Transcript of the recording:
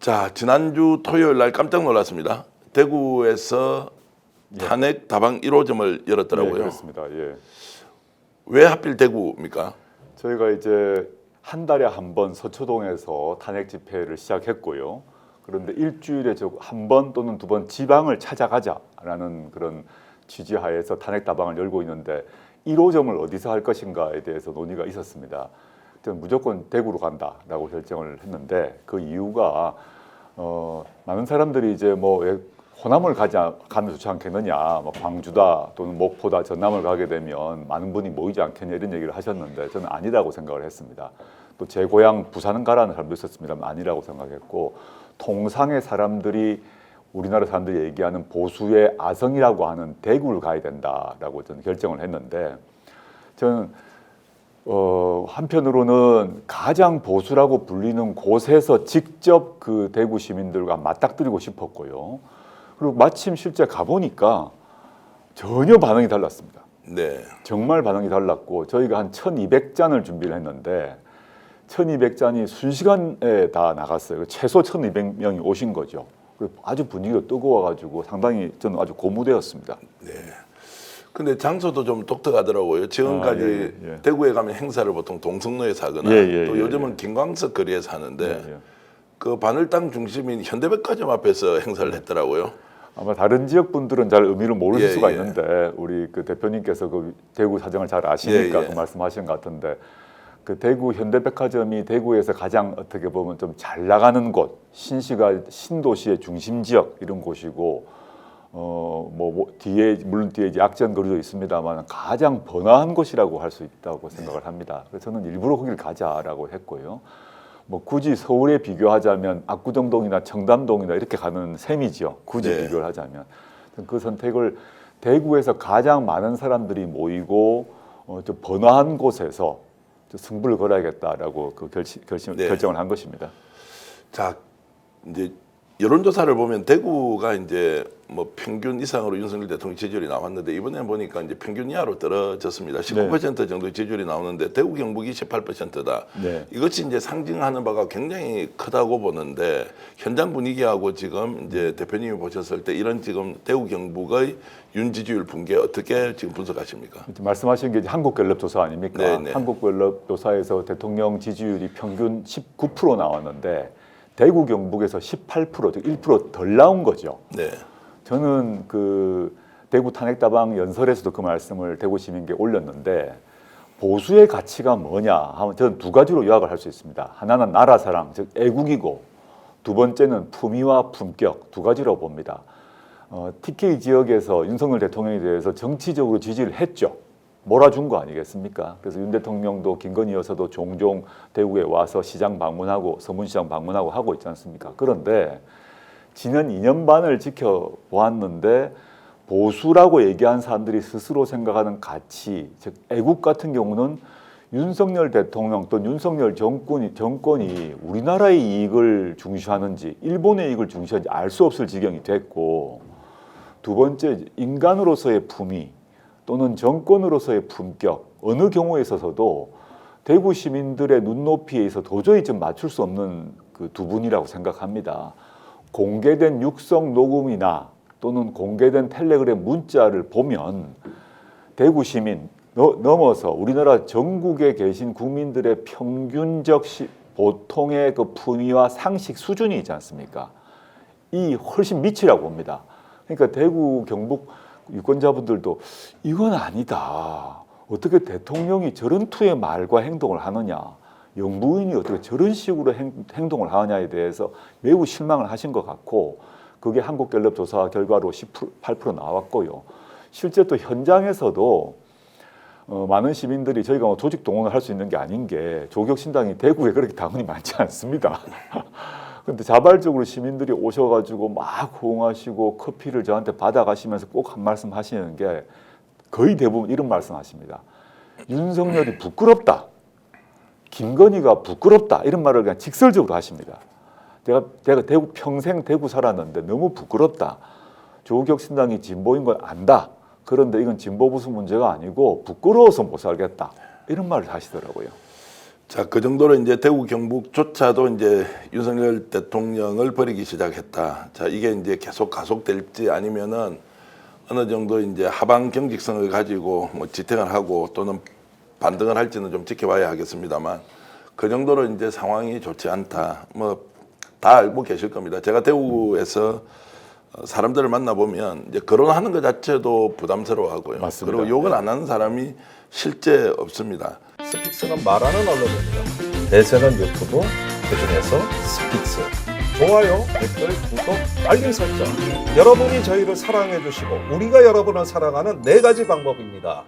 자, 지난주 토요일 날 깜짝 놀랐습니다. 대구에서 예. 탄핵 다방 1호점을 열었더라고요. 네, 그렇습니다. 예. 왜 하필 대구입니까? 저희가 이제 한 달에 한 번 서초동에서 탄핵 집회를 시작했고요. 그런데 일주일에 한 번 또는 두 번 지방을 찾아가자라는 그런 취지하에서 탄핵 다방을 열고 있는데 1호점을 어디서 할 것인가에 대해서 논의가 있었습니다. 저는 무조건 대구로 간다라고 결정을 했는데 그 이유가 많은 사람들이 이제 뭐 호남을 가면 좋지 않겠느냐, 뭐 광주다 또는 목포다, 전남을 가게 되면 많은 분이 모이지 않겠냐 이런 얘기를 하셨는데 저는 아니라고 생각을 했습니다. 또 제 고향 부산은 가라는 사람도 있었습니다만 아니라고 생각했고, 통상의 사람들이 우리나라 사람들이 얘기하는 보수의 아성이라고 하는 대구를 가야 된다라고 저는 결정을 했는데, 저는 한편으로는 가장 보수라고 불리는 곳에서 직접 그 대구 시민들과 맞닥뜨리고 싶었고요. 그리고 마침 실제 가보니까 전혀 반응이 달랐습니다. 네. 정말 반응이 달랐고, 저희가 한 1200잔을 준비를 했는데 1200잔이 순식간에 다 나갔어요. 최소 1200명이 오신 거죠. 그리고 아주 분위기가 뜨거워가지고 상당히 저는 아주 고무되었습니다. 네. 근데 장소도 좀 독특하더라고요. 지금까지 예. 대구에 가면 행사를 보통 동성로에서 하거나 또 요즘은 김광석 거리에서 하는데 그 바늘땅 중심인 현대백화점 앞에서 행사를 했더라고요. 아마 다른 지역 분들은 잘 의미를 모르실 수가 예. 있는데 우리 그 대표님께서 그 대구 사정을 잘 아시니까 그 말씀하시는 것 같은데, 그 대구 현대백화점이 대구에서 가장 어떻게 보면 좀 잘 나가는 곳, 신도시의 중심 지역 이런 곳이고, 뒤에 물론 뒤에 이제 약전 거리도 있습니다만 가장 번화한 곳이라고 할 수 있다고 생각을 합니다. 그래서 저는 일부러 거기를 가자라고 했고요. 뭐 굳이 서울에 비교하자면 압구정동이나 청담동이나 이렇게 가는 셈이지요. 굳이 비교를 하자면 그 선택을 대구에서 가장 많은 사람들이 모이고 좀 번화한 곳에서 승부를 걸어야겠다라고 그 결정을 한 것입니다. 자, 이제 여론조사를 보면 대구가 이제 뭐 평균 이상으로 윤석열 대통령 지지율이 나왔는데 이번에 보니까 이제 평균 이하로 떨어졌습니다. 19% 정도 지지율이 나오는데 대구 경북이 18%다. 네. 이것이 이제 상징하는 바가 굉장히 크다고 보는데, 현장 분위기하고 지금 이제 대표님이 보셨을 때 이런 지금 대구 경북의 윤 지지율 붕괴 어떻게 지금 분석하십니까? 말씀하신 게 한국갤럽 조사 아닙니까? 네네. 한국갤럽 조사에서 대통령 지지율이 평균 19% 나왔는데 대구 경북에서 18%, 즉 1% 덜 나온 거죠. 네. 저는 그 대구 탄핵다방 연설에서도 그 말씀을 대구 시민께 올렸는데, 보수의 가치가 뭐냐 하면 저는 두 가지로 요약을 할 수 있습니다. 하나는 나라 사랑, 즉 애국이고, 두 번째는 품위와 품격, 두 가지로 봅니다. TK 지역에서 윤석열 대통령에 대해서 정치적으로 지지를 했죠. 몰아준 거 아니겠습니까? 그래서 윤 대통령도 김건희 여사도 종종 대구에 와서 시장 방문하고 서문시장 방문하고 하고 있지 않습니까? 그런데 지난 2년 반을 지켜보았는데 보수라고 얘기한 사람들이 스스로 생각하는 가치, 즉 애국 같은 경우는 윤석열 대통령 또는 윤석열 정권이 우리나라의 이익을 중시하는지 일본의 이익을 중시하는지 알 수 없을 지경이 됐고, 두 번째 인간으로서의 품위 또는 정권으로서의 품격, 어느 경우에 있어서도 대구 시민들의 눈높이에 있어 도저히 좀 맞출 수 없는 그 두 분이라고 생각합니다. 공개된 육성 녹음이나 또는 공개된 텔레그램 문자를 보면 대구 시민 넘어서 우리나라 전국에 계신 국민들의 평균적 보통의 그 품위와 상식 수준이 있지 않습니까? 이 훨씬 미치라고 봅니다. 그러니까 대구 경북 유권자분들도 이건 아니다. 어떻게 대통령이 저런 투의 말과 행동을 하느냐, 영부인이 어떻게 저런 식으로 행동을 하느냐에 대해서 매우 실망을 하신 것 같고, 그게 한국갤럽 조사 결과로 18% 나왔고요. 실제 또 현장에서도 많은 시민들이 저희가 뭐 조직 동원을 할 수 있는 게 아닌 게 조국신당이 대구에 그렇게 당원이 많지 않습니다. 근데 자발적으로 시민들이 오셔가지고 막 호응하시고 커피를 저한테 받아가시면서 꼭 한 말씀 하시는 게 거의 대부분 이런 말씀 하십니다. 윤석열이 부끄럽다. 김건희가 부끄럽다. 이런 말을 그냥 직설적으로 하십니다. 제가 평생 대구 살았는데 너무 부끄럽다. 조국신당이 진보인 걸 안다. 그런데 이건 진보 보수 문제가 아니고 부끄러워서 못 살겠다. 이런 말을 하시더라고요. 자, 그 정도로 이제 대구 경북조차도 이제 윤석열 대통령을 버리기 시작했다. 자, 이게 이제 계속 가속될지 아니면은 어느 정도 이제 하방 경직성을 가지고 뭐 지탱을 하고 또는 반등을 할지는 좀 지켜봐야 하겠습니다만 그 정도로 이제 상황이 좋지 않다. 뭐 다 알고 계실 겁니다. 제가 대구에서 사람들을 만나보면 이제 거론하는 것 자체도 부담스러워하고요. 맞습니다. 그리고 욕을 안 하는 사람이 실제 없습니다. 스픽스는 말하는 언론입니다. 대세는 유튜브, 그중에서 스픽스. 좋아요, 댓글, 구독, 알림 설정. 여러분이 저희를 사랑해 주시고 우리가 여러분을 사랑하는 4가지 방법입니다.